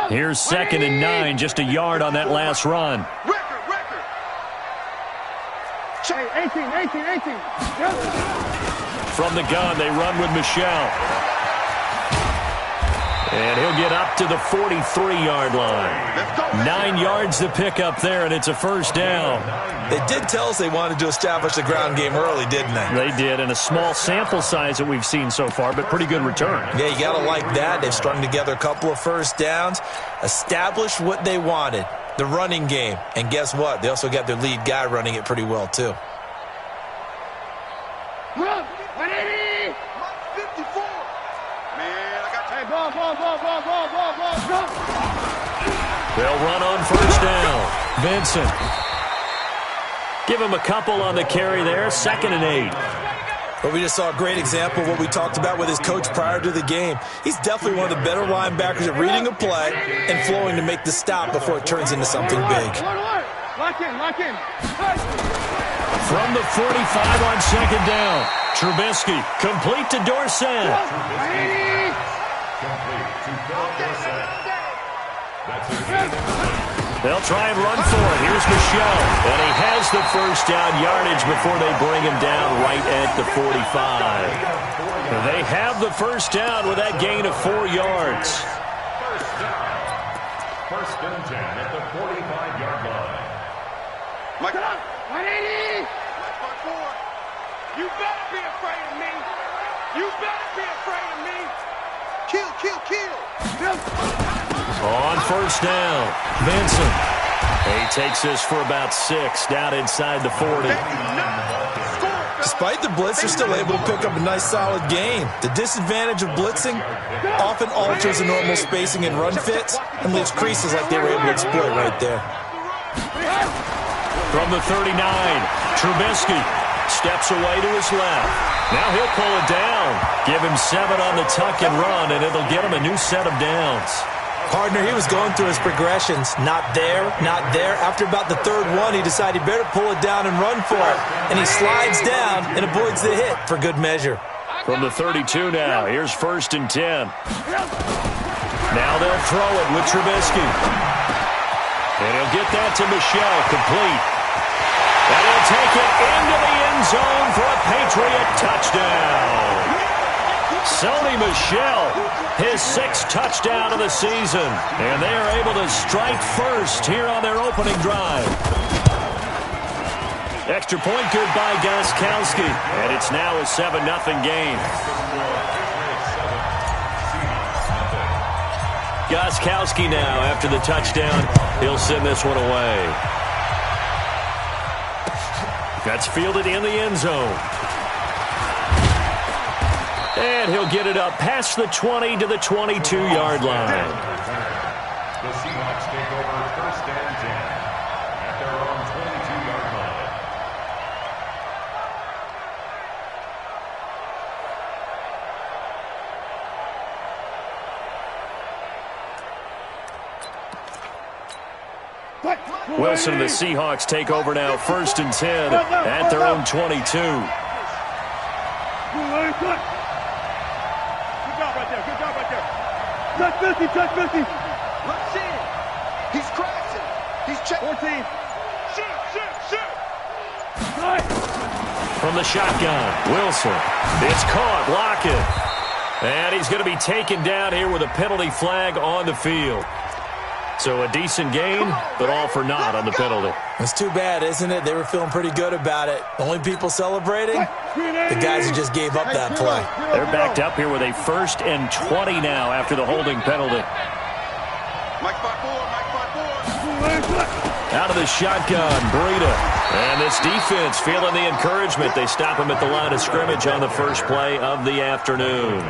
Here's 2nd and 9, just a yard on that last run. Hey, 18. From the gun, they run with Michelle. And he'll get up to the 43-yard line. 9 yards to pick up there, and it's a first down. They did tell us they wanted to establish the ground game early, didn't they? They did, and a small sample size that we've seen so far, but pretty good return. Yeah, you got to like that. They've strung together a couple of first downs, established what they wanted, the running game. And guess what? They also got their lead guy running it pretty well, too. Run! 180! 54! Man, I got... Hey, ball! They'll run on first down. Vincent. Give him a couple on the carry there. 2nd and 8. But we just saw a great example of what we talked about with his coach prior to the game. He's definitely one of the better linebackers at reading a play and flowing to make the stop before it turns into something big. Lock in. From the 45 on 2nd down. Trubisky complete to Dorsett. They'll try and run for it. Here's Michelle. And he has the first down yardage before they bring him down right at the 45. They have the first down with that gain of 4 yards. First and 10 at the 45-yard line. Mike, 180! You better be afraid of me. You better be afraid of me. Kill. On first down, Vincent. He takes this for about 6, down inside the 40. Despite the blitz, they're still able to pick up a nice solid gain. The disadvantage of blitzing often alters the normal spacing and run fits and leaves creases like they were able to exploit right there. From the 39, Trubisky steps away to his left. Now he'll pull it down. Give him 7 on the tuck and run, and it'll get him a new set of downs. Partner, he was going through his progressions. Not there. After about the 3rd one, he decided he better pull it down and run for it. And he slides down and avoids the hit for good measure. From the 32 now, here's 1st and 10. Now they'll throw it with Trubisky. And he'll get that to Michelle, complete. And he'll take it into the end zone for a Patriot touchdown. Sony Michel, his 6th touchdown of the season. And they are able to strike first here on their opening drive. Extra point good by Gostkowski. And it's now a 7-0 game. Gostkowski now, after the touchdown, he'll send this one away. That's fielded in the end zone. And he'll get it up past the 20 to the 22-yard line. The Seahawks take over 1st and 10 at their own 22-yard line. Wilson and the Seahawks take over now 1st and 10 at their own 22. Good job right there. Touch 50. Let's see it. He's crashing. He's checking. 14. Shoot. From the shotgun, Wilson. It's caught, Lockett. And he's going to be taken down here with a penalty flag on the field. So a decent gain, but all for naught on the penalty. It's too bad, isn't it? They were feeling pretty good about it. Only people celebrating, the guys who just gave up that play. They're backed up here with a 1st and 20 now after the holding penalty. Mike 5-4. Out of the shotgun, Breida. And this defense feeling the encouragement. They stop him at the line of scrimmage on the first play of the afternoon.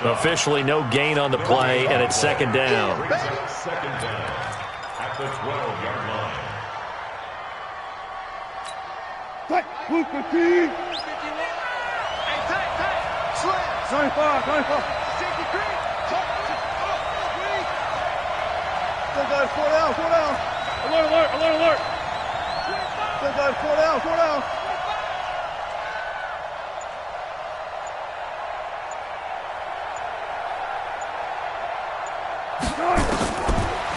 Officially no gain on the play, and it's 2nd down. 2nd down at the 12-yard line. Slam. 25. Still got it, 4 down. Alert. Still got it, 4 down.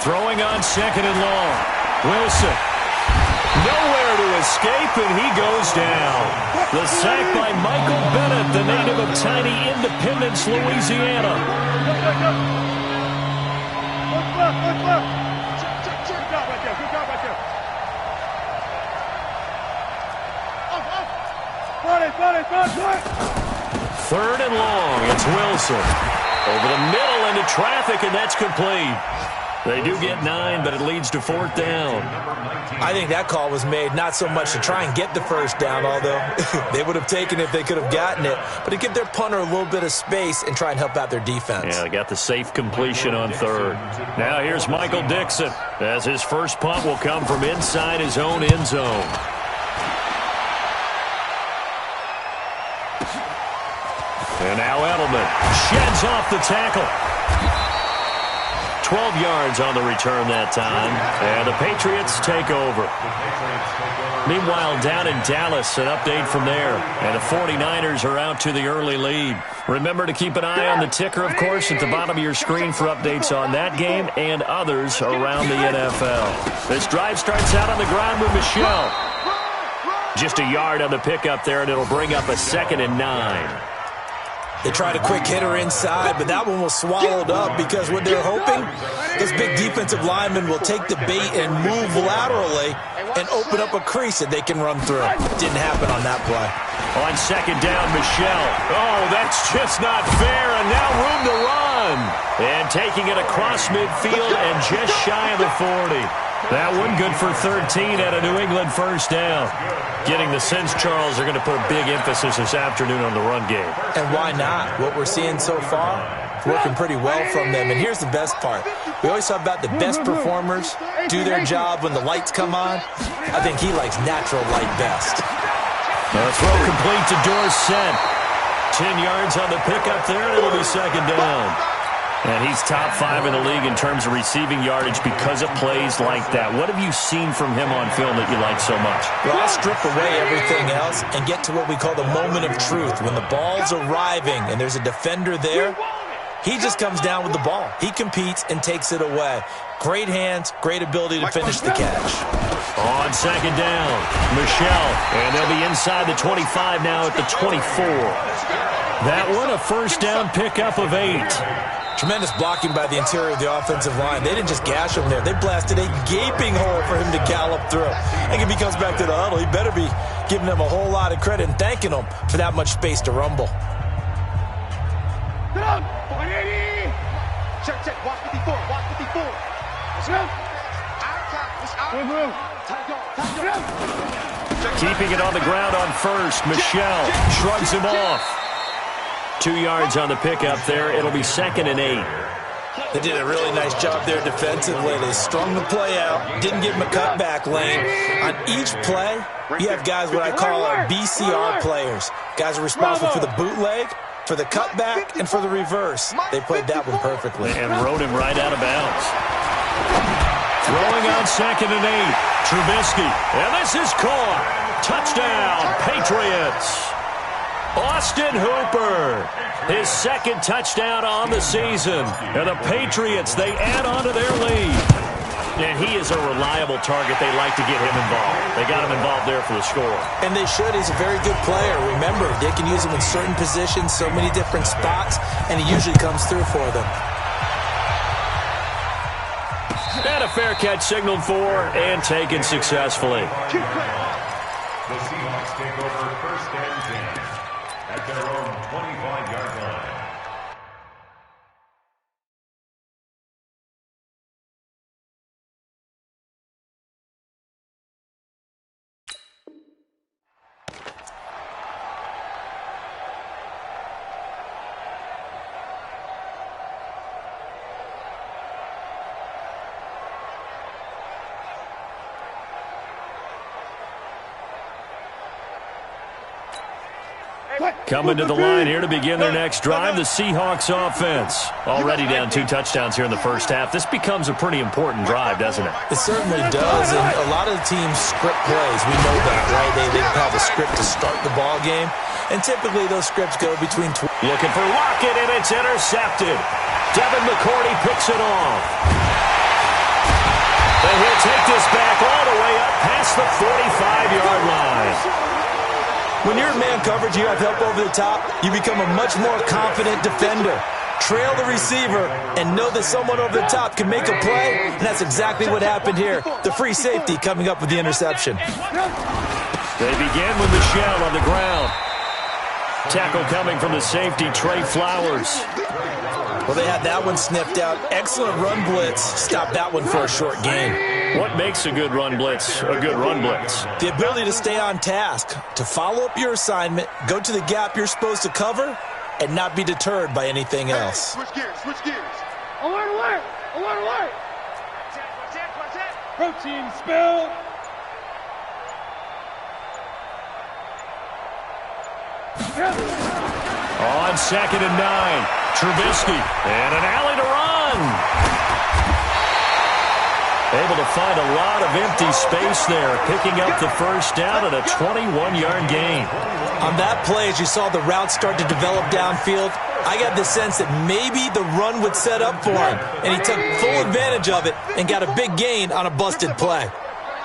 Throwing on second and long. Wilson. Nowhere to escape, and he goes down. The sack by Michael Bennett, the native of tiny Independence, Louisiana. Third and long. It's Wilson. Over the middle into traffic, and that's complete. They do get 9, but it leads to fourth down. I think that call was made not so much to try and get the first down, although they would have taken it if they could have gotten it, but to give their punter a little bit of space and try and help out their defense. Yeah, they got the safe completion on third. Now here's Michael Dixon, as his first punt will come from inside his own end zone. And now Edelman sheds off the tackle. 12 yards on the return that time, and the Patriots take over. Meanwhile, down in Dallas, an update from there, and the 49ers are out to the early lead. Remember to keep an eye on the ticker, of course, at the bottom of your screen for updates on that game and others around the NFL. This drive starts out on the ground with Michel. Just a yard on the pickup there, and it'll bring up a 2nd and 9. They tried a quick hitter inside, but that one was swallowed up because what they're hoping, this big defensive lineman will take the bait and move laterally and open up a crease that they can run through. Didn't happen on that play. On second down, Michel. Oh, that's just not fair, and now room to run. And taking it across midfield and just shy of the 40. That one good for 13 at a New England first down. Getting the sense, Charles, they're going to put a big emphasis this afternoon on the run game. And why not? What we're seeing so far, working pretty well from them. And here's the best part. We always talk about the best performers do their job when the lights come on. I think he likes natural light best. A throw complete to Dorsett. 10 yards on the pickup there, and it'll be second down. And he's top 5 in the league in terms of receiving yardage because of plays like that. What have you seen from him on film that you like so much? Well, I'll strip away everything else and get to what we call the moment of truth. When the ball's arriving and there's a defender there, he just comes down with the ball. He competes and takes it away. Great hands, great ability to finish the catch. On second down, Michel. And they'll be inside the 25 now at the 24. That one, a first down pickup of 8. Tremendous blocking by the interior of the offensive line. They didn't just gash him there. They blasted a gaping hole for him to gallop through. I think if he comes back to the huddle, he better be giving them a whole lot of credit and thanking them for that much space to rumble. Get up! 180! Check. Watch 54. Watch 54. Let's go. Keeping it on the ground on first. Michel shrugs him off. 2 yards on the pickup there. It'll be 2nd and 8. They did a really nice job there defensively. They strung the play out, didn't give him a cutback lane. On each play, you have guys what I call our BCR players. Guys are responsible for the bootleg, for the cutback, and for the reverse. They played that one perfectly. And rode him right out of bounds. Throwing on 2nd and 8. Trubisky. And this is caught. Touchdown, Patriots. Austin Hooper, his 2nd touchdown on the season. And the Patriots, they add on to their lead. And he is a reliable target. They like to get him involved. They got him involved there for the score. And they should. He's a very good player. Remember, they can use him in certain positions, so many different spots, and he usually comes through for them. And a fair catch signaled for and taken successfully. The Seahawks take over 1st and 10 at their own 25-yard line. Coming to the line here to begin their next drive, the Seahawks offense. Already down 2 touchdowns here in the first half. This becomes a pretty important drive, doesn't it? It certainly does, and a lot of the teams script plays. We know that, right? They have a script to start the ball game, and typically those scripts go between... Looking for Lockett, and it's intercepted. Devin McCourty picks it off. And he'll take this back all the way up past the 45-yard line. When you're in man coverage, you have help over the top, you become a much more confident defender. Trail the receiver and know that someone over the top can make a play, and that's exactly what happened here. The free safety coming up with the interception. They begin with Michelle on the ground. Tackle coming from the safety, Trey Flowers. Well, they had that one sniffed out. Excellent run blitz. Stop that one for a short gain. What makes a good run blitz a good run blitz? The ability to stay on task, to follow up your assignment, go to the gap you're supposed to cover, and not be deterred by anything else. Switch gears, switch gears. Alert, alert, alert, alert. Protein spill. On 2nd and 9, Trubisky, and an alley to run. Able to find a lot of empty space there, picking up the first down at a 21-yard gain. On that play, as you saw the route start to develop downfield, I got the sense that maybe the run would set up for him, and he took full advantage of it and got a big gain on a busted play.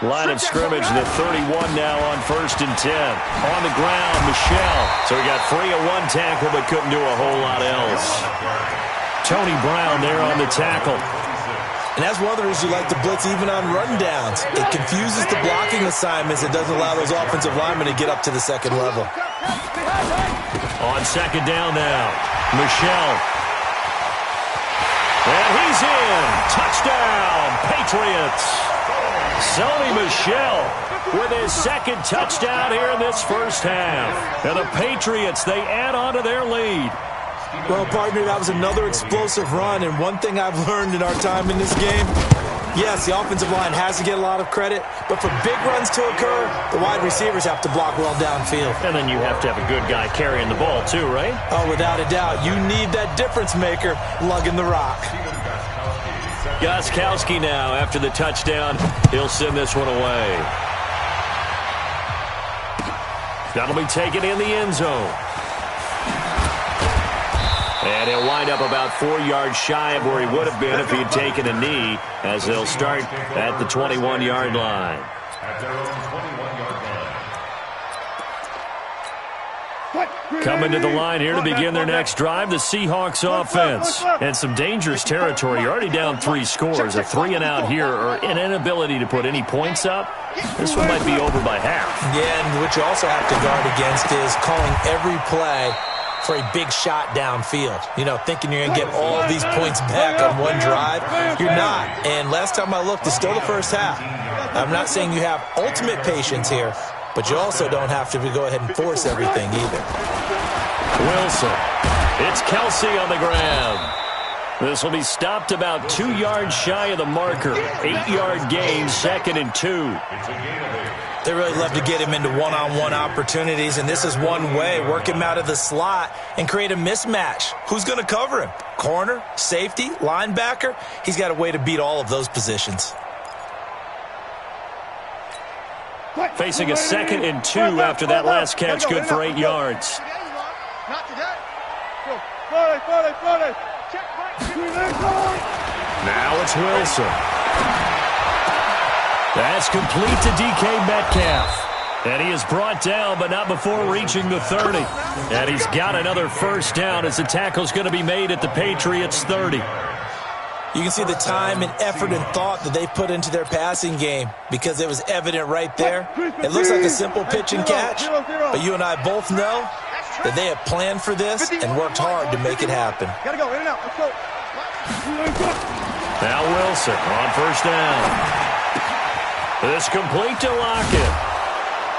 Line of scrimmage, the 31 now on 1st and 10. On the ground, Michelle. So he got free of one tackle, but couldn't do a whole lot else. Tony Brown there on the tackle. And that's one of the reasons you like to blitz even on rundowns. It confuses the blocking assignments. It doesn't allow those offensive linemen to get up to the second level. On 2nd down now, Michelle. And he's in. Touchdown, Patriots. Sony Michel with his 2nd touchdown here in this first half. And the Patriots, they add on to their lead. Well, partner, that was another explosive run, and one thing I've learned in our time in this game, yes, the offensive line has to get a lot of credit, but for big runs to occur, the wide receivers have to block well downfield. And then you have to have a good guy carrying the ball too, right? Oh, without a doubt. You need that difference maker lugging the rock. Gostkowski now, after the touchdown, he'll send this one away. That'll be taken in the end zone. And he'll wind up about 4 yards shy of where he would have been if he had taken a knee, as they'll start at the 21-yard line. At their own 21-yard line. Coming to the line here to begin their next drive, the Seahawks offense. And some dangerous territory. You're already down 3 scores. A 3-and-out here, or an inability to put any points up. This one might be over by half. Yeah, and what you also have to guard against is calling every play for a big shot downfield. You know, thinking you're going to get all these points back on one drive. You're not. And last time I looked, it's still the first half. I'm not saying you have ultimate patience here, but you also don't have to go ahead and force everything either. Wilson. It's Kelsey on the ground. This will be stopped about 2 yards shy of the marker. 8-yard gain, 2nd and 2. They really love to get him into one-on-one opportunities, and this is one way. Work him out of the slot and create a mismatch. Who's going to cover him? Corner, safety, linebacker? He's got a way to beat all of those positions. Facing a 2nd and 2 after that last catch, good for 8 yards. Not today. Now it's Wilson. That's complete to DK Metcalf. And he is brought down, but not before reaching the 30. And he's got another first down as the tackle's going to be made at the Patriots' 30. You can see the time and effort and thought that they put into their passing game because it was evident right there. It looks like a simple pitch and catch, but you and I both know that they have planned for this and worked hard to make it happen. Gotta go, in and out, let's go. Now Wilson on first down. This complete to Lockett.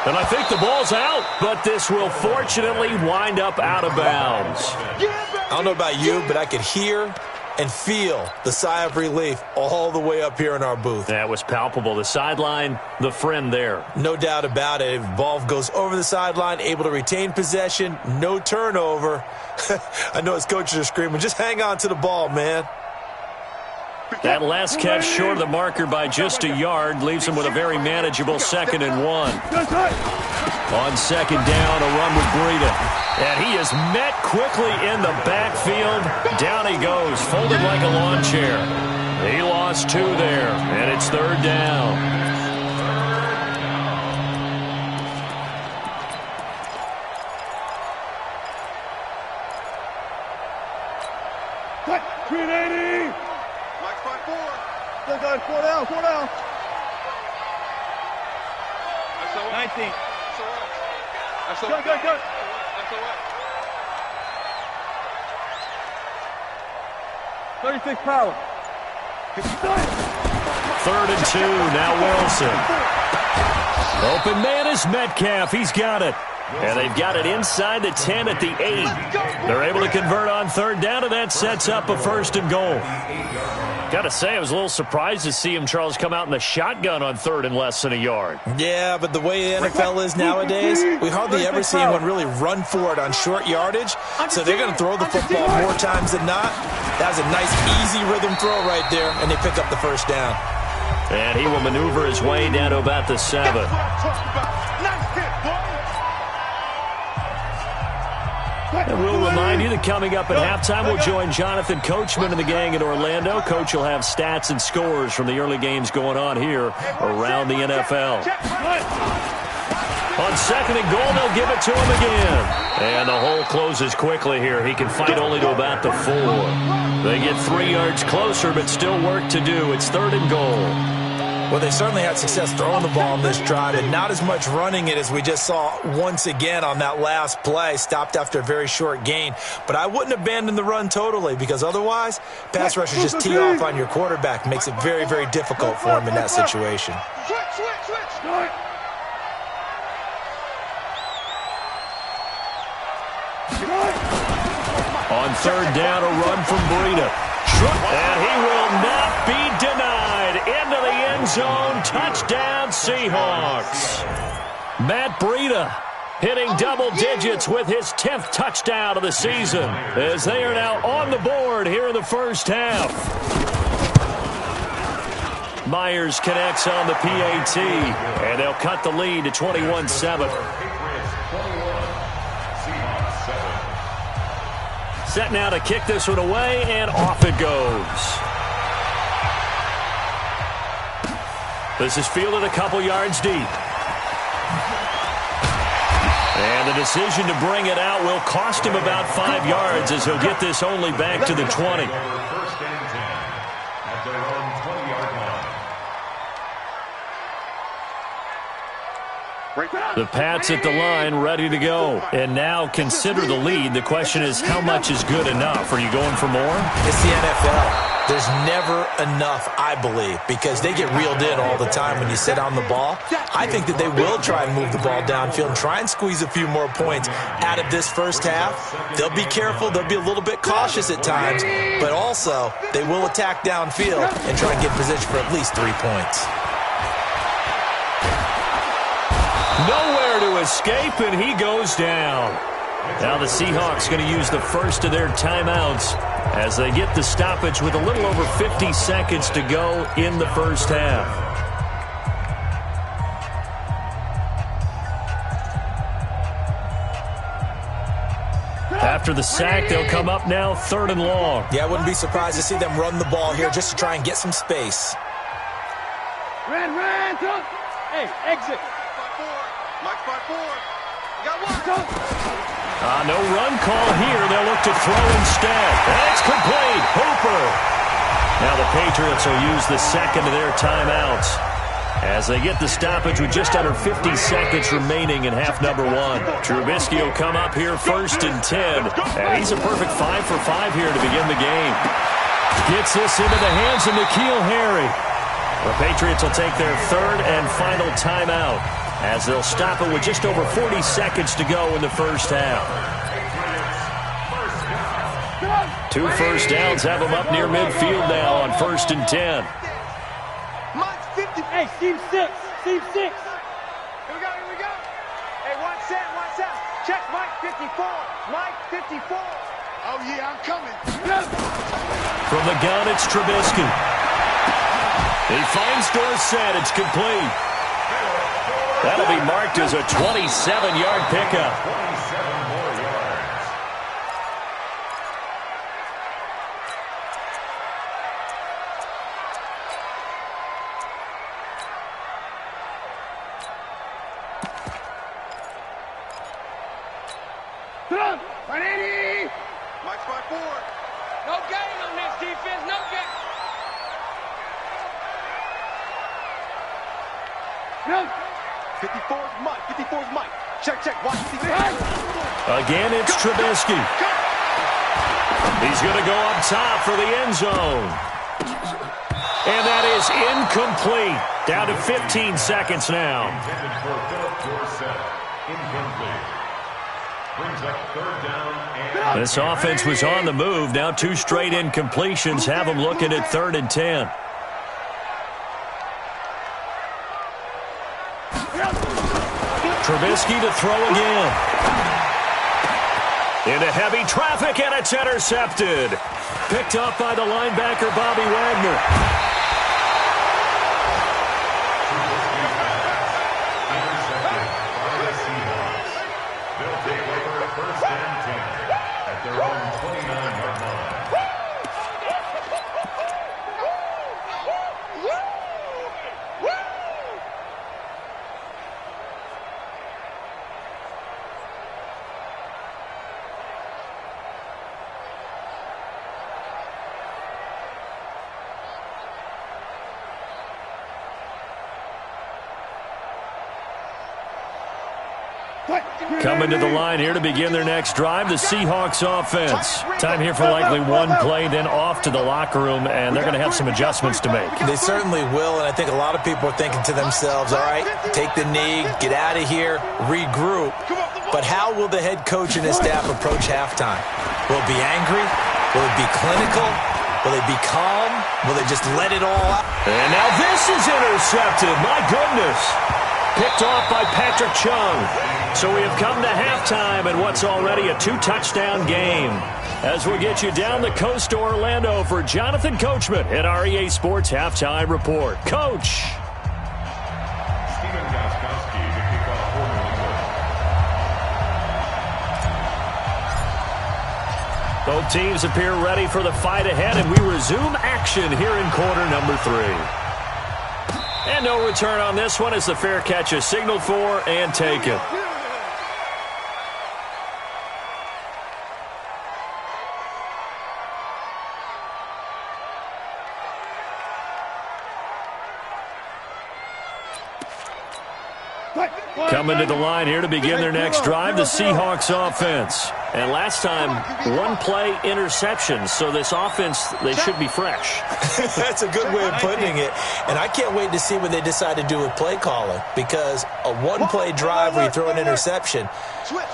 And I think the ball's out, but this will fortunately wind up out of bounds. I don't know about you, but I could hear and feel the sigh of relief all the way up here in our booth. That was palpable. The sideline, the friend there. No doubt about it. Ball goes over the sideline, able to retain possession, no turnover. I know his coaches are screaming, just hang on to the ball, man. That last catch short of the marker by just a yard leaves him with a very manageable 2nd and 1. On 2nd down, a run with Breida. And he is met quickly in the backfield. Down he goes, folded like a lawn chair. He lost 2 there, and it's 3rd down. Cut. 380. Mike 5-4. Still going. 4 down. 4 down. That's all right. 19. That's all right. That's all Go, right. go, go. That's all right. 36 power. 3rd and 2, now Wilson. Open man is Metcalf. He's got it. And they've got it inside the 10 at the 8. They're able to convert on 3rd down, and that sets up a 1st and goal. Got to say, I was a little surprised to see him, Charles, come out in the shotgun on 3rd and less than a yard. Yeah, but the way the NFL is nowadays, we hardly ever see anyone really run for it on short yardage. So they're going to throw the football more times than not. That was a nice, easy rhythm throw right there, and they pick up the 1st down. And he will maneuver his way down to about the 7. That's what I'm talking about. Nice hit, boy. And we'll remind you that coming up at halftime, we'll join Jonathan Coachman and the gang in Orlando. Coach will have stats and scores from the early games going on here around the NFL. On 2nd and goal, they'll give it to him again. And the hole closes quickly here. He can fight only to about the 4. They get 3 yards closer, but still work to do. It's 3rd and goal. Well, they certainly had success throwing the ball on this drive and not as much running it as we just saw once again on that last play. Stopped after a very short gain. But I wouldn't abandon the run totally because otherwise, pass rushers just tee off on your quarterback. Makes it very, very difficult for him in that situation. Switch. On 3rd down, a run from Breida. And he will not be denied. Into the end zone. Touchdown, Seahawks. Matt Breida hitting double digits with his 10th touchdown of the season as they are now on the board here in the 1st half. Myers connects on the PAT, and they'll cut the lead to 21-7. Set now to kick this one away, and off it goes. This is fielded a couple yards deep. And the decision to bring it out will cost him about 5 yards as he'll get this only back to the 20. 1st and 10 at their own 20-yard line. The Pats at the line, ready to go. And now consider the lead. The question is, how much is good enough? Are you going for more? It's the NFL. There's never enough, I believe, because they get reeled in all the time when you sit on the ball. I think that they will try and move the ball downfield and try and squeeze a few more points out of this 1st half. They'll be careful. They'll be a little bit cautious at times, but also they will attack downfield and try and get position for at least 3 points. Nowhere to escape, and he goes down. Now the Seahawks going to use the first of their timeouts as they get the stoppage with a little over 50 seconds to go in the 1st half. After the sack, they'll come up now 3rd and long. Yeah, I wouldn't be surprised to see them run the ball here just to try and get some space. Ran. Come. Hey, exit. Mike 5-4. You got one. No run call here. They'll look to throw instead. That's complete. Hooper. Now the Patriots will use the 2nd of their timeouts as they get the stoppage with just under 50 seconds remaining in half number 1. Trubisky will come up here 1st and 10. And he's a perfect 5 for 5 here to begin the game. Gets this into the hands of N'Keal Harry. The Patriots will take their 3rd and final timeout as they'll stop it with just over 40 seconds to go in the 1st half. 2 first downs have them up near midfield now on 1st and 10. Mike 50. Hey, team 6. Team 6. Here we go. Hey, one set. Check Mike 54. Mike 54. Oh, yeah, I'm coming. From the gun, it's Trubisky. He finds Dorsett. It's complete. That'll be marked as a 27-yard pickup. 27 more yards. 54's Mike. 54's Mike. Check, check. Watch. Again, it's Trubisky. He's going to go up top for the end zone. And that is incomplete. Down to 15 seconds now. Intended for Philip Dorsett. Incomplete. Brings up third down and... This offense was on the move. Now 2 straight incompletions have them looking at 3rd and 10. Trubisky to throw again. Into heavy traffic, and it's intercepted. Picked up by the linebacker, Bobby Wagner. Intercepted by the Seahawks. They'll take over 1st and 10 at their own 29-yard line. Coming to the line here to begin their next drive, the Seahawks offense. Time here for likely one play, then off to the locker room, and they're going to have some adjustments to make. They certainly will, and I think a lot of people are thinking to themselves, all right, take the knee, get out of here, regroup. But how will the head coach and his staff approach halftime? Will it be angry? Will it be clinical? Will they be calm? Will they just let it all out? And now this is intercepted. My goodness. Picked off by Patrick Chung. So we have come to halftime in what's already a 2-touchdown game. As we get you down the coast to Orlando for Jonathan Coachman at our EA Sports Halftime Report. Coach. Stephen Gostkowski to kick off for New England. Both teams appear ready for the fight ahead, and we resume action here in quarter number 3. And no return on this one as the fair catch is signaled for and taken. Coming to the line here to begin their next drive, the Seahawks offense. And last time, 1-play interception. So this offense, they should be fresh. That's a good way of putting it. And I can't wait to see what they decide to do with play calling. Because a 1-play drive where you throw an interception,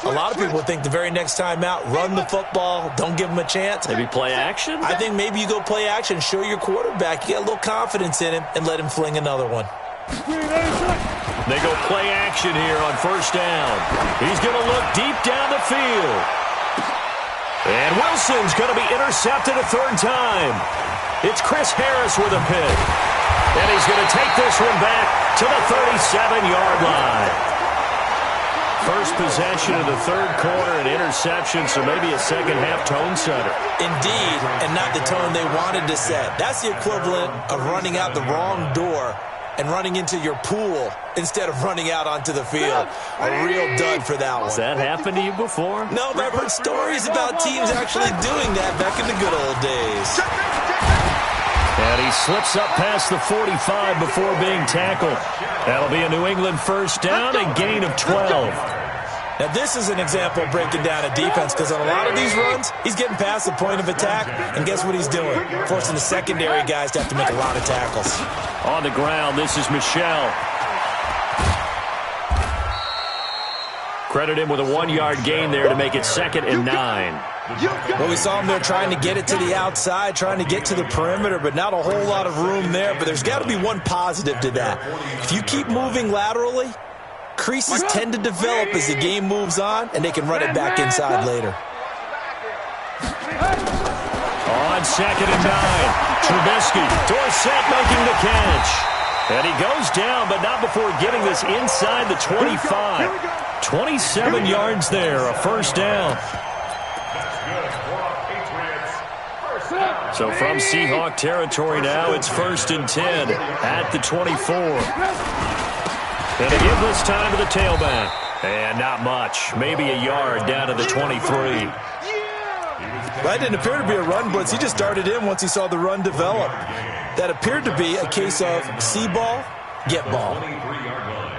a lot of people think the very next time out, run the football, don't give them a chance. Maybe play action? I think maybe you go play action, show your quarterback, you get a little confidence in him, and let him fling another one. They go play action here on 1st down. He's going to look deep down the field. And Wilson's going to be intercepted a 3rd time. It's Chris Harris with a pick. And he's going to take this one back to the 37-yard line. First possession of the 3rd quarter, an interception, so maybe a second-half tone setter. Indeed, and not the tone they wanted to set. That's the equivalent of running out the wrong door and running into your pool instead of running out onto the field. A real dud for that one. Has that happened to you before? No, but I've heard stories about teams actually doing that back in the good old days. And he slips up past the 45 before being tackled. That'll be a New England 1st down, a gain of 12. Now, this is an example of breaking down a defense because on a lot of these runs, he's getting past the point of attack, and guess what he's doing? Forcing the secondary guys to have to make a lot of tackles. On the ground, this is Michel. Credit him with a 1-yard gain there to make it 2nd and 9. Well, we saw him there trying to get it to the outside, trying to get to the perimeter, but not a whole lot of room there. But there's got to be one positive to that. If you keep moving laterally, creases tend to develop as the game moves on, and they can run it back inside later. On 2nd and 9, Trubisky, Dorsett making the catch. And he goes down, but not before getting this inside the 25. 27 yards there, a 1st down. So from Seahawk territory now, it's 1st and 10 at the 24. And to give this time to the tailback. And not much. Maybe a yard down to the 23. That didn't appear to be a run blitz. He just darted in once he saw the run develop. That appeared to be a case of see ball, get ball. 23-yard line.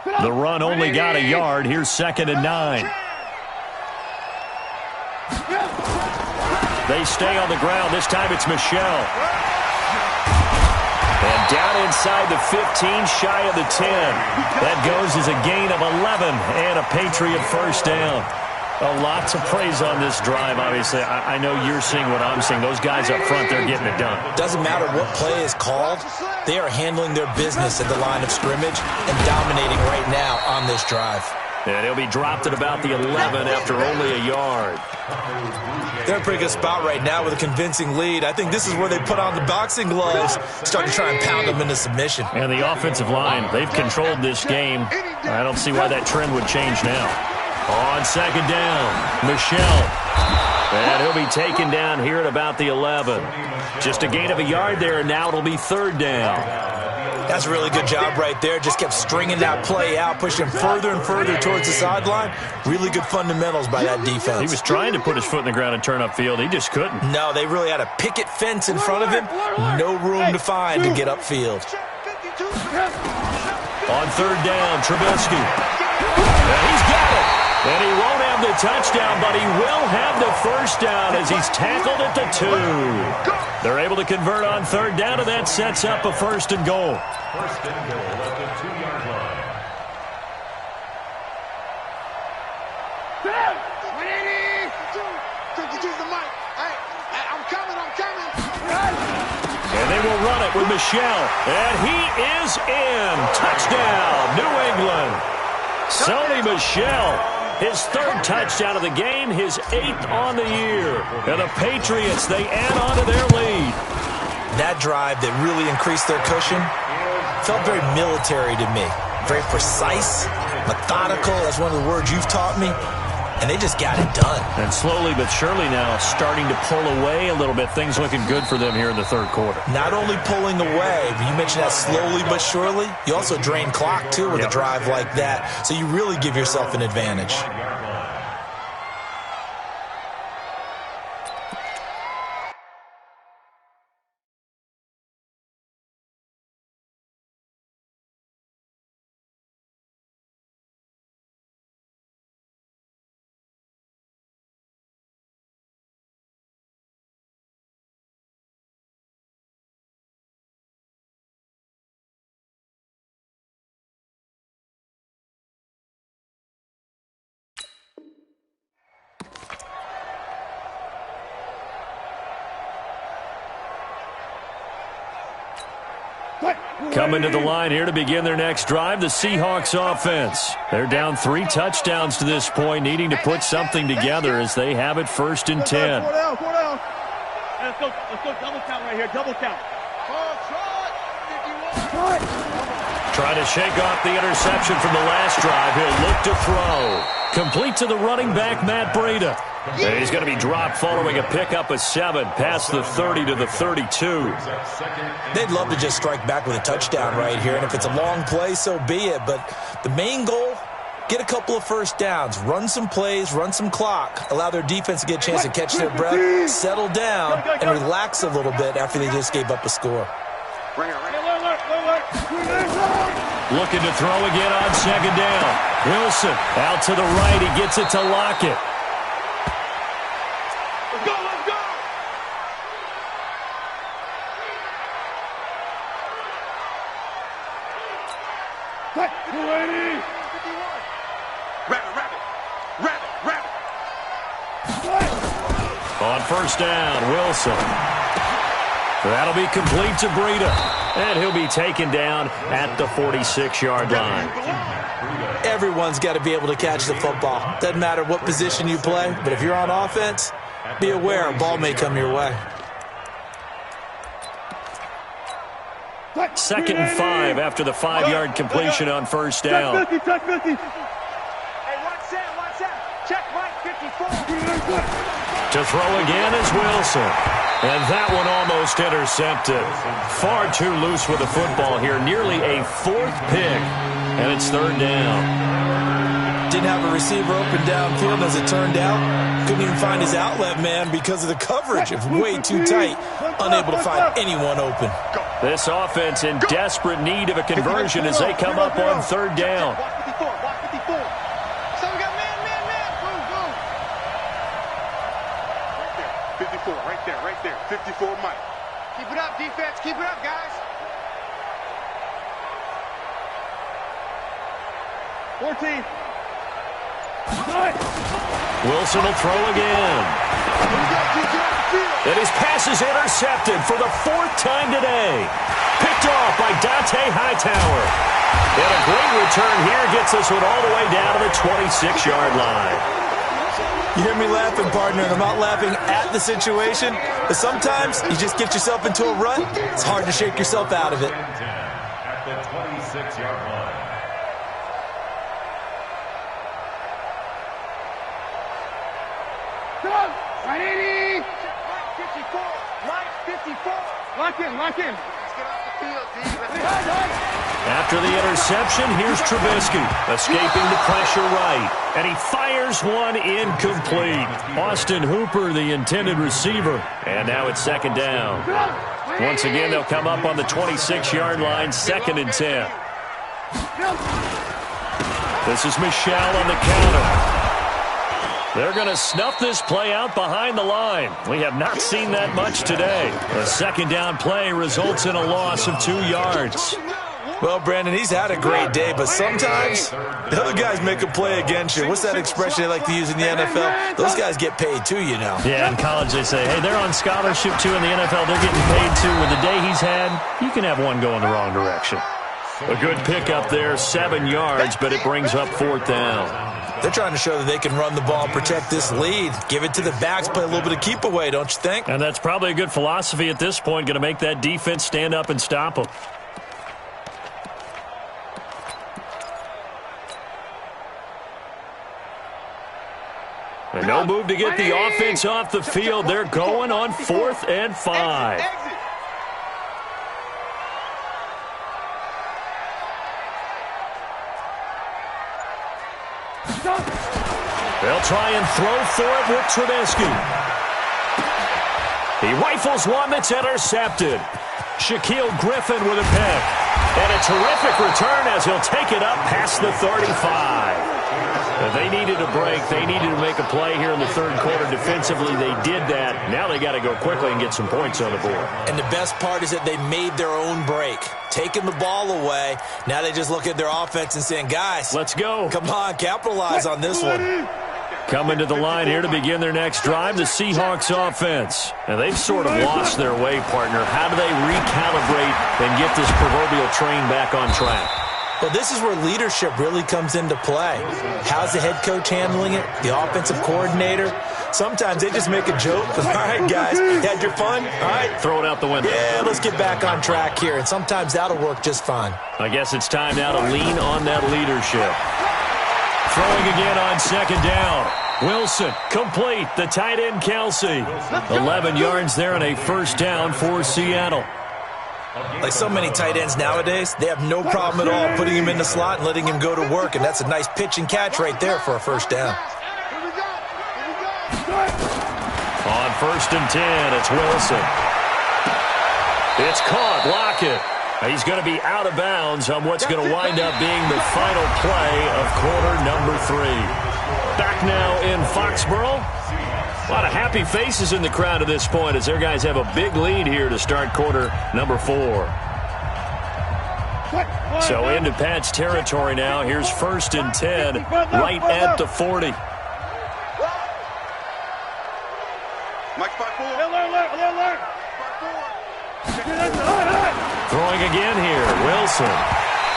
The run only got a yard. Here's 2nd and 9. They stay on the ground. This time it's Michelle. And down inside the 15, shy of the 10. That goes as a gain of 11 and a Patriot first down. Lots of praise on this drive, obviously. I know you're seeing what I'm seeing. Those guys up front, they're getting it done. Doesn't matter what play is called. They are handling their business at the line of scrimmage and dominating right now on this drive. And he'll be dropped at about the 11 after only a yard. They're in a pretty good spot right now with a convincing lead. I think this is where they put on the boxing gloves, start to try and pound them into submission. And the offensive line, they've controlled this game. I don't see why that trend would change now. On 2nd down, Michelle. And he'll be taken down here at about the 11. Just a gain of a yard there, and now it'll be 3rd down. That's a really good job right there. Just kept stringing that play out, pushing further and further towards the sideline. Really good fundamentals by that defense. He was trying to put his foot in the ground and turn upfield. He just couldn't. No, they really had a picket fence in front of him. No room to find to get upfield. On 3rd down, Trubisky. And he's got it. And he won't have the touchdown, but he will have the first down as he's tackled at the 2. They're able to convert on 3rd down, and that sets up a 1st and goal. 1st and goal at the 2-yard line. And they will run it with Michelle. And he is in. Touchdown, New England. Sony Michel, his 3rd touchdown of the game, his 8th on the year. And the Patriots, they add on to their lead. That drive that really increased their cushion felt very military to me. Very precise, methodical. That's one of the words you've taught me. And they just got it done. And slowly but surely now starting to pull away a little bit. Things looking good for them here in the 3rd quarter. Not only pulling away, but you mentioned that slowly but surely. You also drain clock, too, with a drive like that. So you really give yourself an advantage. Coming to the line here to begin their next drive, the Seahawks offense. They're down 3 touchdowns to this point, needing to put something together as they have it 1st and 10. 4 down. Let's go double count right here, double count. Trying to shake off the interception from the last drive. He'll look to throw. Complete to the running back, Matt Breida. And he's going to be dropped following a pickup of 7 past the 30 to the 32. They'd love to just strike back with a touchdown right here, and if it's a long play, so be it. But the main goal, get a couple of first downs, run some plays, run some clock, allow their defense to get a chance to catch their breath, settle down, and relax a little bit after they just gave up a score. Looking to throw again on 2nd down. Wilson out to the right. He gets it to Lockett. Let's go! On 1st down, Wilson. That'll be complete to Breida. And he'll be taken down at the 46-yard line. Everyone's got to be able to catch the football. Doesn't matter what position you play, but if you're on offense, be aware a ball may come your way. 2nd and 5 after the 5-yard completion on 1st down. Check 50. Hey, watch out. Check right 54. To throw again is Wilson. And that one almost intercepted. Far too loose with the football here. Nearly a 4th pick. And it's 3rd down. Didn't have a receiver open downfield as it turned out. Couldn't even find his outlet man because of the coverage. It's way too tight. Unable to find anyone open. This offense in desperate need of a conversion as they come up on third down. So we got man. Boom. Right there. 54, Mike. Keep it up, defense. Keep it up, guys. 14. Wilson will throw again. And his pass is intercepted for the fourth time today. Picked off by Dante Hightower. And a great return here gets this one all the way down to the 26-yard line. You hear me laughing, partner, and I'm not laughing at the situation, but sometimes you just get yourself into a rut. It's hard to shake yourself out of it. At the 26-yard line. Right 80. 54. Right 54. Lock in. Let's get off the field, D. After the interception, here's Trubisky, escaping the pressure right. And he fires one incomplete. Austin Hooper, the intended receiver. And now it's second down. Once again, they'll come up on the 26-yard line, 2nd and 10. This is Michelle on the counter. They're going to snuff this play out behind the line. We have not seen that much today. A second down play results in a loss of 2 yards. Well, Brandon, he's had a great day, but sometimes the other guys make a play against you. What's that expression they like to use in the NFL? Those guys get paid too, you know. Yeah, in college they say, hey, they're on scholarship too. In the NFL, they're getting paid too. With the day he's had, you can have one go in the wrong direction. A good pickup there, 7 yards, but it brings up 4th down. They're trying to show that they can run the ball and protect this lead. Give it to the backs, play a little bit of keep away, don't you think? And that's probably a good philosophy at this point, going to make that defense stand up and stop them. And no move to get the offense off the field. They're going on 4th and 5. They'll try and throw for it with Trubisky. He rifles one that's intercepted. Shaquille Griffin with a pick. And a terrific return as he'll take it up past the 35. They needed a break. They needed to make a play here in the third quarter defensively. They did that. Now they got to go quickly and get some points on the board. And the best part is that they made their own break. Taking the ball away. Now they just look at their offense and saying, guys, let's go. Come on, capitalize on this one. Coming to the line here to begin their next drive, the Seahawks offense. And they've sort of lost their way, partner. How do they recalibrate and get this proverbial train back on track? Well, this is where leadership really comes into play. How's the head coach handling it? The offensive coordinator? Sometimes they just make a joke. All right, guys, had your fun? All right. Throw it out the window. Yeah, let's get back on track here. And sometimes that'll work just fine. I guess it's time now to lean on that leadership. Throwing again on 2nd down. Wilson, complete. The tight end, Kelsey. 11 yards there and a 1st down for Seattle. Like so many tight ends nowadays, they have no problem at all putting him in the slot and letting him go to work. And that's a nice pitch and catch right there for a 1st down. On 1st and 10, it's Wilson. It's caught. Lockett. He's going to be out of bounds on what's going to wind up being the final play of quarter number 3. Back now in Foxborough. A lot of happy faces in the crowd at this point as their guys have a big lead here to start quarter number 4. So into Pat's territory now. Here's 1st and 10 right at the 40. Mike 5-4. Alert. Throwing again here, Wilson.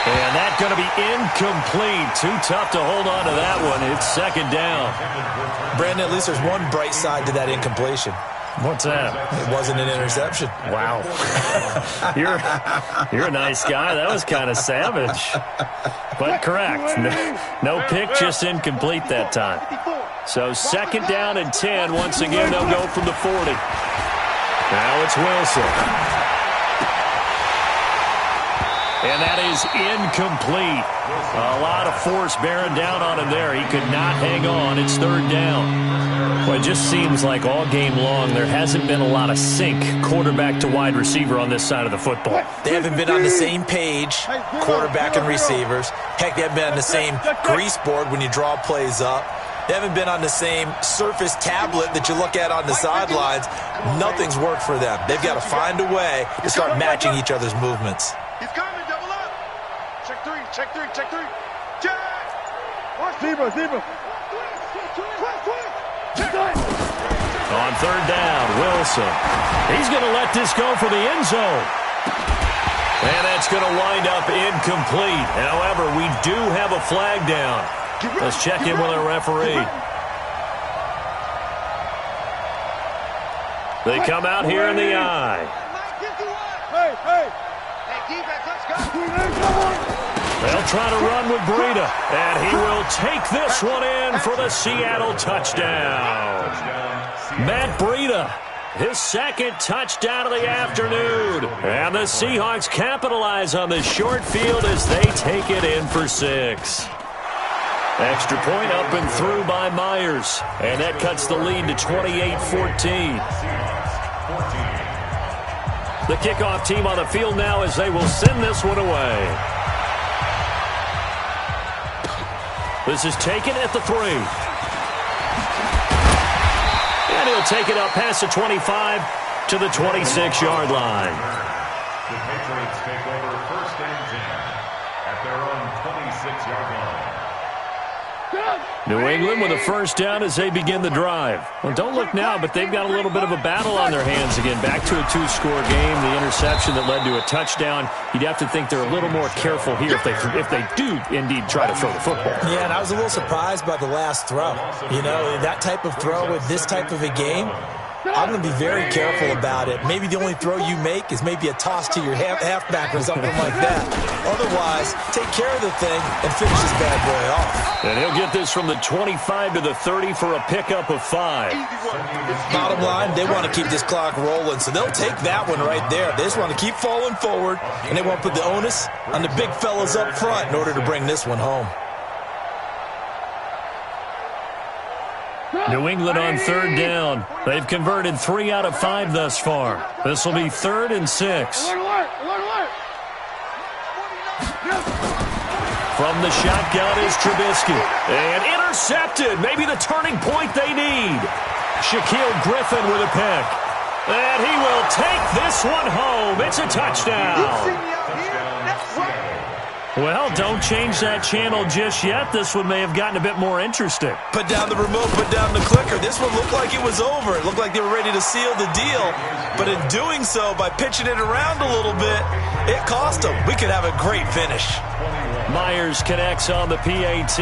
And that's going to be incomplete. Too tough to hold on to that one. It's 2nd down. Brandon, at least there's one bright side to that incompletion. What's that? It wasn't an interception. Wow. You're a nice guy. That was kind of savage. But correct. No pick, just incomplete that time. So 2nd down and 10. Once again, they'll go from the 40. Now it's Wilson. And that is incomplete. A lot of force bearing down on him there. He could not hang on. It's 3rd down. Well, it just seems like all game long there hasn't been a lot of sync quarterback to wide receiver on this side of the football. They haven't been on the same page, quarterback and receivers. Heck, they haven't been on the same grease board when you draw plays up. They haven't been on the same Surface tablet that you look at on the sidelines. Nothing's worked for them. They've got to find a way to start matching each other's movements. He's coming, double up. Check three, check three, check three. Check. Watch Zebra. On third down, Wilson. He's going to let this go for the end zone. And that's going to wind up incomplete. However, we do have a flag down. Let's check in with our referee. They come out here in the eye. Hey, defense, let's go. They'll try to run with Breida, and he will take this one in for the Seattle touchdown. Matt Breida, his second touchdown of the afternoon. And the Seahawks capitalize on this short field as they take it in for 6. Extra point up and through by Myers, and that cuts the lead to 28-14. The kickoff team on the field now as they will send this one away. This is taken at the 3. And he'll take it up past the 25 to the 26-yard line. The Patriots take over first and 10 at their own 26-yard line. New England with a first down as they begin the drive. Well, don't look now, but they've got a little bit of a battle on their hands again. Back to a 2-score game. The interception that led to a touchdown. You'd have to think they're a little more careful here if they do indeed try to throw the football. Yeah, and I was a little surprised by the last throw. You know, that type of throw with this type of a game, I'm going to be very careful about it. Maybe the only throw you make is maybe a toss to your halfback or something like that. Otherwise, take care of the thing and finish this bad boy off. And he'll get this from the 25 to the 30 for a pickup of 5. Bottom line, they want to keep this clock rolling, so they'll take that one right there. They just want to keep falling forward, and they want to put the onus on the big fellas up front in order to bring this one home. New England on third down. They've converted 3 out of 5 thus far. This will be 3rd and 6. From the shotgun is Trubisky. And intercepted. Maybe the turning point they need. Shaquille Griffin with a pick. And he will take this one home. It's a touchdown. Well, don't change that channel just yet. This one may have gotten a bit more interesting. Put down the remote, put down the clicker. This one looked like it was over. It looked like they were ready to seal the deal. But in doing so, by pitching it around a little bit, it cost them. We could have a great finish. Myers connects on the PAT.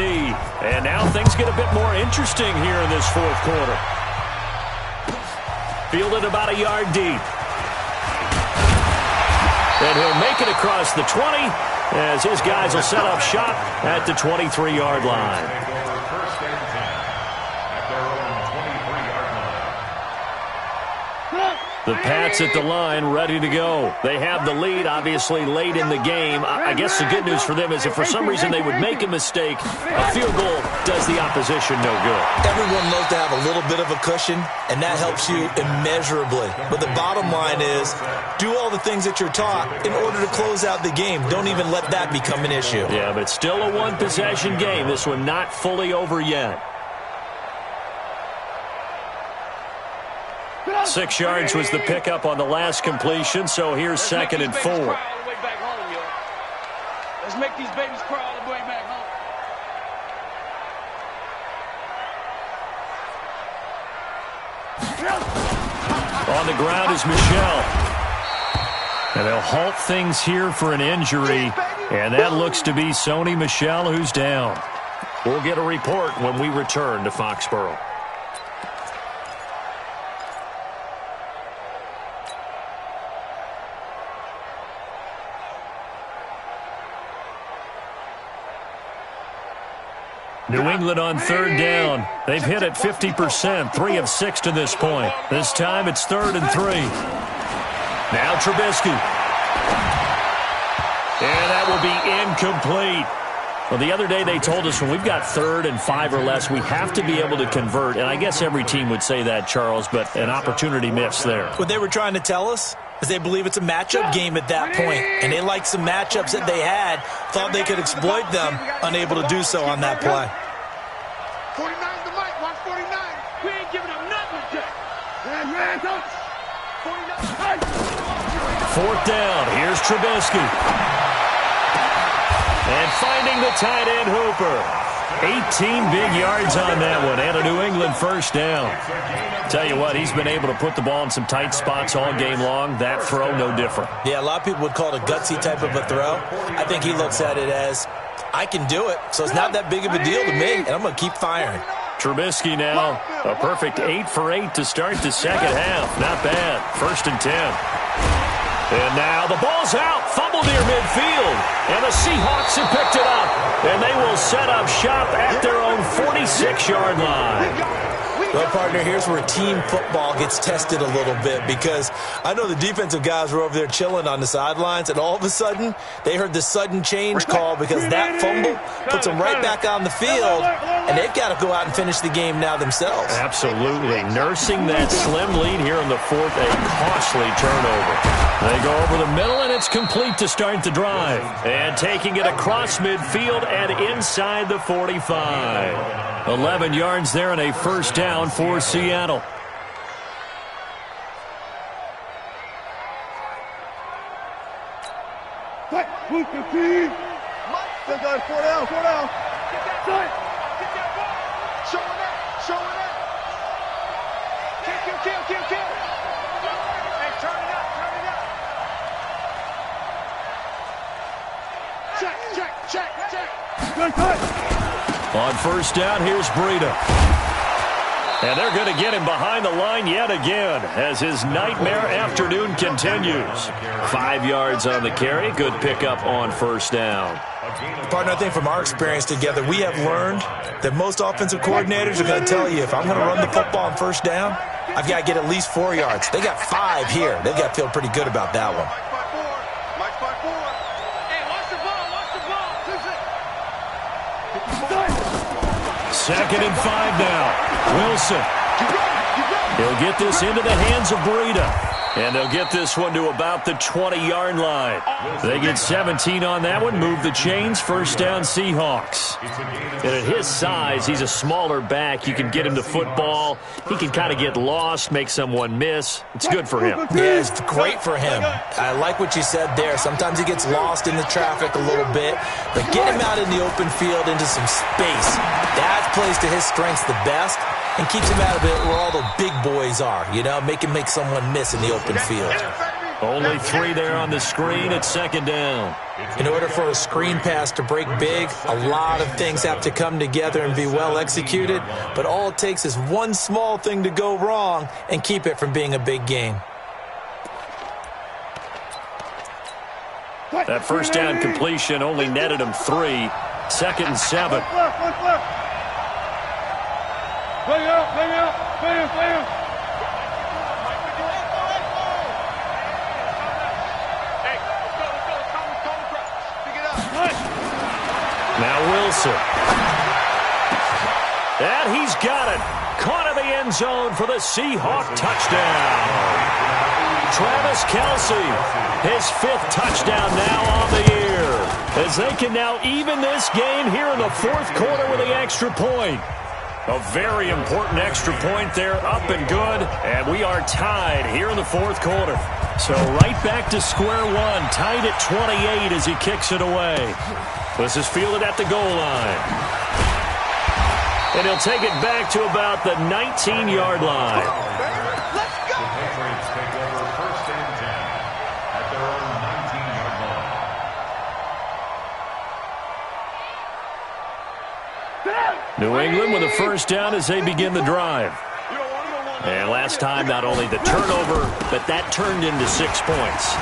And now things get a bit more interesting here in this fourth quarter. Fielded about a yard deep. And he'll make it across the 20 as his guys will set up shop at the 23-yard line. The Pats at the line, ready to go. They have the lead, obviously, late in the game. I guess the good news for them is if for some reason they would make a mistake, a field goal does the opposition no good. Everyone loves to have a little bit of a cushion, and that helps you immeasurably. But the bottom line is, do all the things that you're taught in order to close out the game. Don't even let that become an issue. Yeah, but it's still a one-possession game. This one not fully over yet. 6 yards was the pickup on the last completion, so here's 2nd and 4. Let's make these babies cry all the way back home. On the ground is Michel. And they'll halt things here for an injury, and that looks to be Sony Michel who's down. We'll get a report when we return to Foxborough. New England on third down. They've hit it 50%, 3 of 6 to this point. This time it's 3rd and 3. Now Trubisky. And that will be incomplete. Well, the other day they told us when we've got 3rd and 5 or less, we have to be able to convert. And I guess every team would say that, Charles, but an opportunity missed there. What they were trying to tell us is they believe it's a matchup game at that point. And they liked some matchups that they had, thought they could exploit them, unable to do so on that play. 49's the mic. Watch 49. We ain't giving up nothing, Jack. Man, don't. 4th down. Here's Trubisky. And finding the tight end Hooper. 18 big yards on that one. And a New England first down. Tell you what, he's been able to put the ball in some tight spots all game long. That throw, no different. Yeah, a lot of people would call it a gutsy type of a throw. I think he looks at it as, I can do it, so it's not that big of a deal to me, and I'm going to keep firing. Trubisky now, a perfect 8 for 8 to start the second half. Not bad. 1st and 10. And now the ball's out. Fumble near midfield. And the Seahawks have picked it up. And they will set up shop at their own 46-yard line. Well, partner, here's where team football gets tested a little bit, because I know the defensive guys were over there chilling on the sidelines, and all of a sudden they heard the sudden change call because that fumble puts them right back on the field, and they've got to go out and finish the game now themselves. Absolutely. Nursing that slim lead here in the 4th, a costly turnover. They go over the middle, and it's complete to start the drive. And taking it across midfield and inside the 45. 11 yards there and a first down for Seattle. Still got 4 down, 4 down. Get that ball. Get that ball. Showing up. Showing up. Kill. Hey, turn it up. Check. Good cut. On first down, here's Breida. And they're going to get him behind the line yet again as his nightmare afternoon continues. 5 yards on the carry. Good pickup on first down. Partner, I think from our experience together, we have learned that most offensive coordinators are going to tell you, if I'm going to run the football on first down, I've got to get at least 4 yards. They got 5 here. They've got to feel pretty good about that one. Mike 5-4. Hey, watch the ball. 2nd and 5 now. Wilson. He'll get this into the hands of Breida. And they'll get this one to about the 20-yard line. They get 17 on that one, move the chains, first down Seahawks. And at his size, he's a smaller back. You can get him to football. He can kind of get lost, make someone miss. It's good for him. Yeah, it's great for him. I like what you said there. Sometimes he gets lost in the traffic a little bit, but get him out in the open field into some space. That plays to his strengths the best and keeps him out of it where all the big boys are, you know, make someone miss in the open field. Only 3 there on the screen at 2nd down. In order for a screen pass to break big, a lot of things have to come together and be well executed, but all it takes is one small thing to go wrong and keep it from being a big game. That first down completion only netted him 3. 2nd and 7. Play out. Now Wilson. And he's got it. Caught in the end zone for the Seahawk touchdown. Travis Kelce, his 5th touchdown now on the year. As they can now even this game here in the 4th quarter with the extra point. A very important extra point there, up and good. And we are tied here in the 4th quarter. So right back to square one, tied at 28 as he kicks it away. This is fielded at the goal line. And he'll take it back to about the 19-yard line. Let's go. The Patriots take over 1st and 10 at their own 19-yard line. New England with a first down as they begin the drive. And last time, not only the turnover, but that turned into 6 points.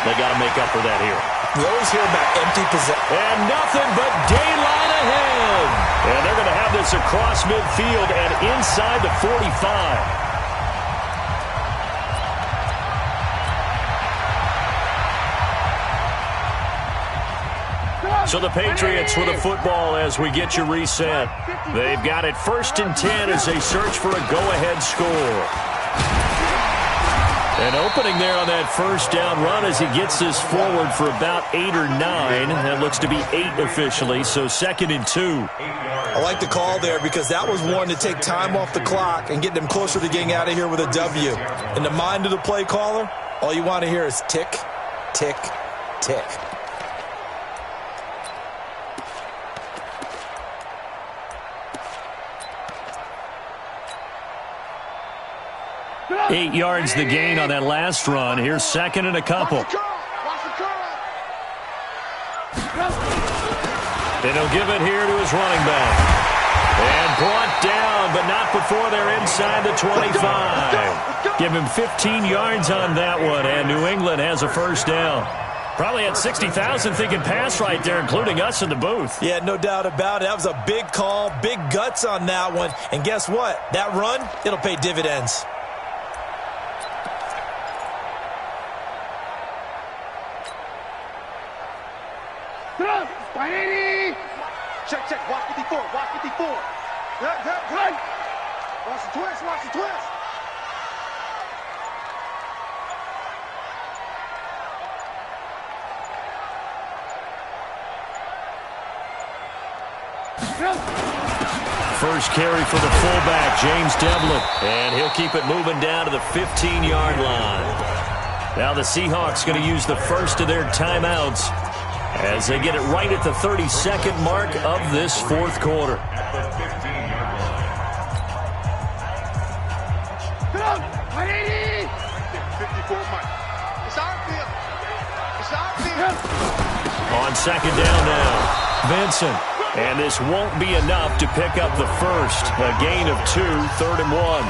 They got to make up for that here. We always hear about empty possession. And nothing but daylight ahead. And they're going to have this across midfield and inside the 45. So the Patriots with a football as we get you reset. They've got it 1st and 10 as they search for a go-ahead score. An opening there on that first down run as he gets this forward for about 8 or 9. That looks to be 8 officially, so 2nd and 2. I like the call there because that was one to take time off the clock and get them closer to getting out of here with a W. In the mind of the play caller, all you want to hear is tick, tick, tick. Eight yards the gain on that last run. Here's 2nd and a couple. And he'll give it here to his running back. And brought down, but not before they're inside the 25. Give him 15 yards on that one, and New England has a first down. Probably had 60,000 thinking pass right there, including us in the booth. Yeah, no doubt about it. That was a big call, big guts on that one. And guess what? That run, it'll pay dividends. Check. Watch 54. Watch 54. Good. Watch the twist. Watch the twist. First carry for the fullback, James Devlin. And he'll keep it moving down to the 15-yard line. Now the Seahawks going to use the first of their timeouts as they get it right at the 32nd mark of this 4th quarter. On 2nd down now, Vincent. And this won't be enough to pick up the first. A gain of 2, 3rd and 1.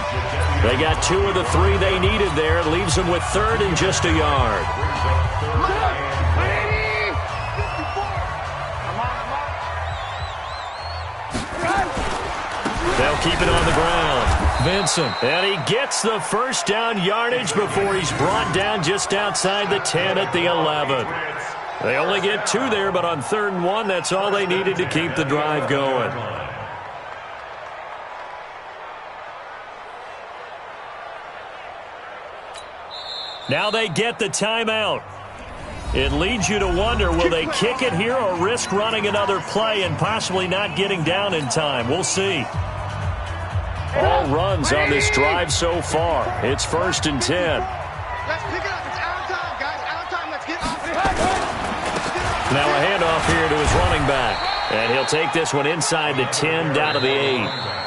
They got 2 of the 3 they needed there. It leaves them with 3rd and just a yard. They'll keep it on the ground. Vincent. And he gets the first down yardage before he's brought down just outside the 10 at the 11. They only get 2 there, but on 3rd and 1, that's all they needed to keep the drive going. Now they get the timeout. It leads you to wonder, will they kick it here or risk running another play and possibly not getting down in time? We'll see. All runs on this drive so far. It's 1st and 10. Let's pick it up. It's out of time, guys. Out of time. Let's get off. Now a handoff here to his running back. And he'll take this one inside the 10 down to the 8.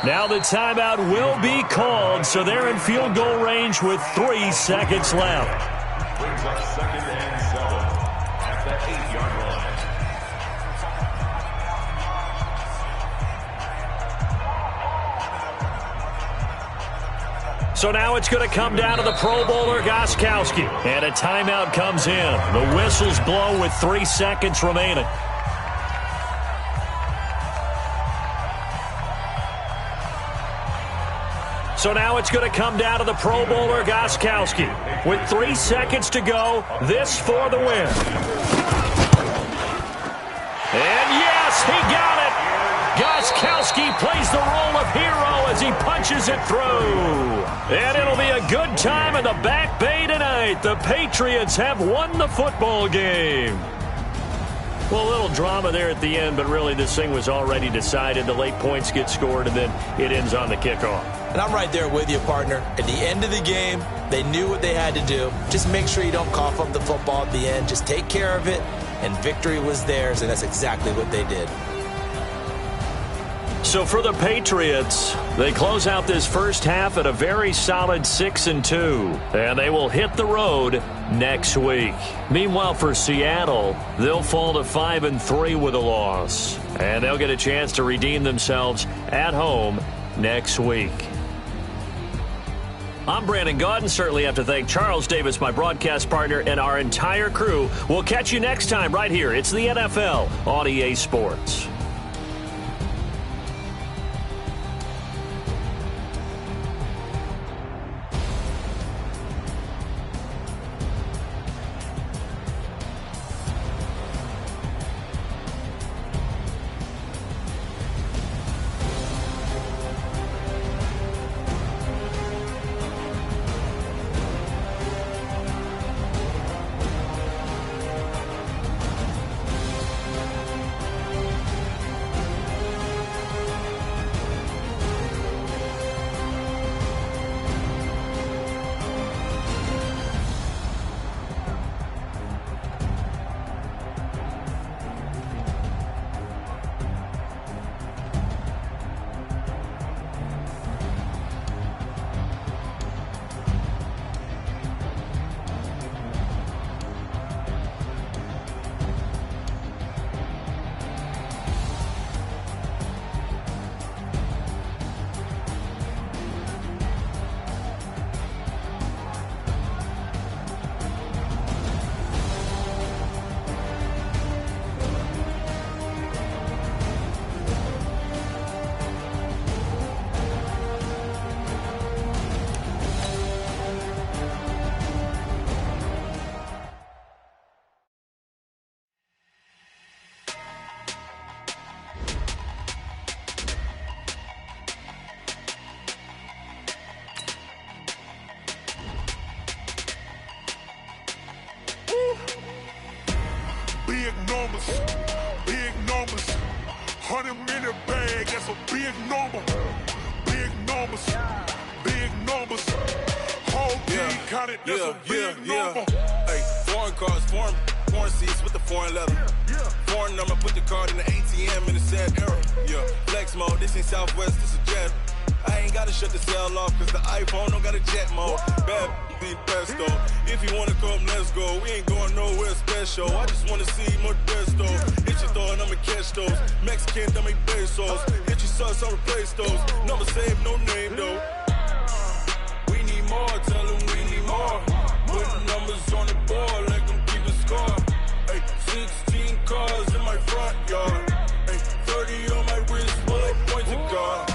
Now the timeout will be called, so they're in field goal range with 3 seconds left. Brings up 2nd and 7 at the 8-yard line. So now it's going to come down to the Pro Bowler, Gostkowski. And a timeout comes in. The whistles blow with 3 seconds remaining. So now it's going to come down to the Pro Bowler, Gostkowski. With 3 seconds to go, this for the win. And yes, he got it. Gostkowski plays the role of hero as he punches it through. And it'll be a good time in the Back Bay tonight. The Patriots have won the football game. Well, a little drama there at the end, but really this thing was already decided. The late points get scored, and then it ends on the kickoff. And I'm right there with you, partner. At the end of the game, they knew what they had to do. Just make sure you don't cough up the football at the end. Just take care of it, and victory was theirs, and that's exactly what they did. So for the Patriots, they close out this first half at a very solid 6-2, and they will hit the road next week. Meanwhile, for Seattle, they'll fall to 5-3 with a loss, and they'll get a chance to redeem themselves at home next week. I'm Brandon Gaudin. Certainly have to thank Charles Davis, my broadcast partner, and our entire crew. We'll catch you next time right here. It's the NFL on EA Sports. big number. Big numbers. Big numbers. Whole team counted, that's a big number. Hey, foreign cars, foreign seats with the foreign leather. Foreign number, put the card in the ATM in the sad era. Yeah, flex mode, this ain't Southwest, this is Jet. I ain't gotta shut the cell off, cause the iPhone don't got a jet mode. Bad need pesto. If you wanna come, let's go. We ain't going nowhere special. I just wanna see more Modesto. Hit your throw and I'ma catch those. Mexican, dummy pesos. Hit your sauce, I'll replace those. Number save, no name though. We need more, tell them we need more. Putting numbers on the board, like them keep a score. Hey, 16 cars in my front yard. Hey, 30 on my wrist, full of points of God.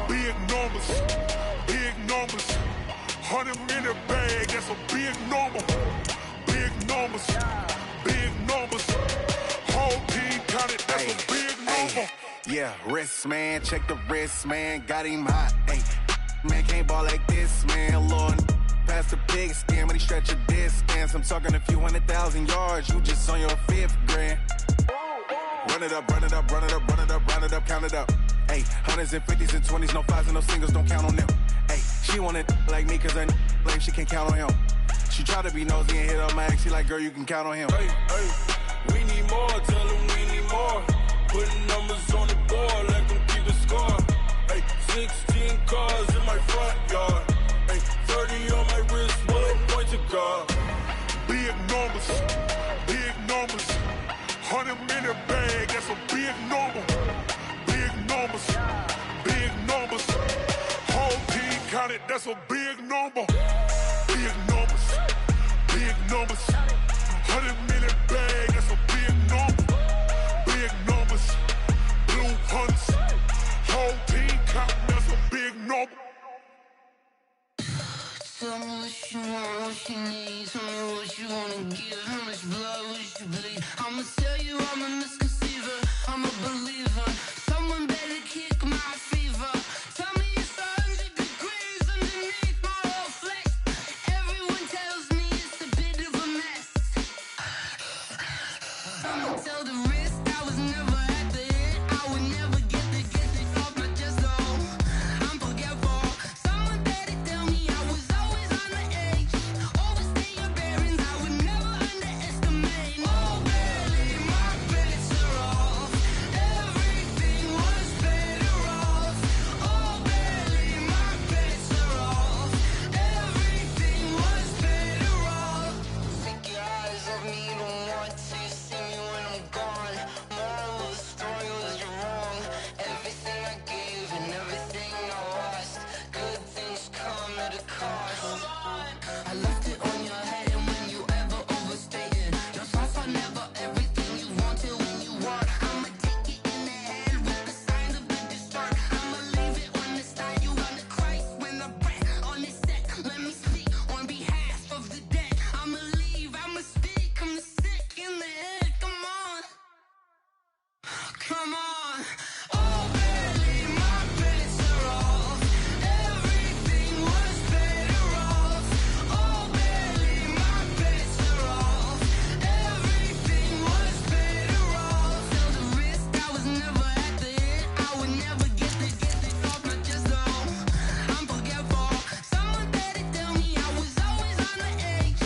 Big numbers, big numbers. 100 in the bag, that's a big number. Big numbers, big numbers. Whole team counted, that's a big number. Yeah, wrist man, check the wrist man, got him hot. Ay, man can't ball like this, man. Lord, past the big skin, but he stretch a distance. I'm talking a few 100,000 yards, you just on your 5th grand. Run it up, run it up, run it up, run it up, round it up, count it up. Ay, 100s and 50s and 20s, no 5s and no singles, don't count on them. Ay, she want it like me, cause her like she can't count on him. She try to be nosy and hit up my ex, she like, girl, you can count on him. Hey, hey, we need more, tell them we need more. Putting numbers on the board, like them keep a score. Hey, 16 cars in my front yard. Hey, 30 on my wrist, full of points of God. Big numbers, big numbers. 100 in the bag, that's a big number. Big numbers, big numbers. Whole team counted, that's a big number. Big numbers, big numbers. 100 in the bag, that's a big number. Big numbers, blue hunts. Whole team counting, that's a big number. Tell me what you want, what you need. Tell me what you wanna give. How much blood would you bleed? I'ma tell you I'm a misconceiver. I'm a believer. Someone better kick my fever. Tell me it's 100 degrees underneath my whole flesh. Everyone tells me it's a bit of a mess. I'ma tell the risk I was never at the end. I would never get the off my chest though. I'm forgetful. Someone better tell me I was always on the edge. Overstay your bearings, I would never underestimate. Oh, barely, my bets are off. Everything was better off. Oh, barely, my bets are off. Everything was better off. Take your eyes off me, you don't want to see me when I'm gone. Moral of the story was you're wrong. Everything I gave and everything I lost. Good things come at a cost. I left it on your head, and when you ever overstay it, your thoughts are never everything you wanted when you want. I'ma take it in the head with the signs of the distort. I'ma leave it on the side. You wanna Christ when I breath on this set. Let me speak on behalf of the dead. I'ma leave, I'ma speak. I'm the sick in the head. Come on, come on. Oh, barely, my bets are off. Everything was better off. Oh, barely, my bets are off. Everything was better off. Tell the risk I was never at the end. I would never get this off my chest though. I'm forgetful. Someone better tell me I was always on the edge.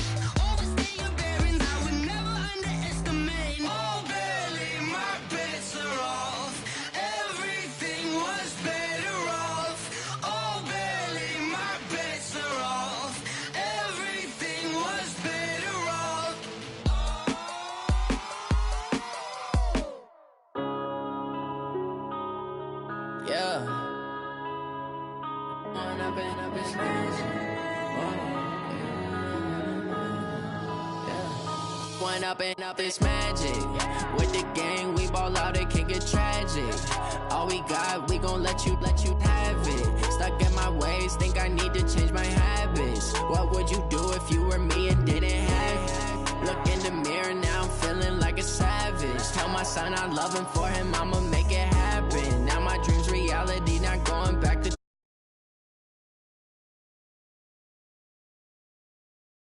Overstay your bearings, I would never underestimate. Oh, barely, my bets are off. Everything was better off. Oh, barely, my bets are off. Everything was better off. Yeah. When I've been up in space. When up it's magic. With the gang, we ball out, it can get tragic. All we got, we gon' let you have it. Stuck in my ways, think I need to change my habits. What would you do if you were me and didn't have it? Look in the mirror, now I'm feeling like a savage. Tell my son I love him, for him I'ma make it happen. Now my dream's reality.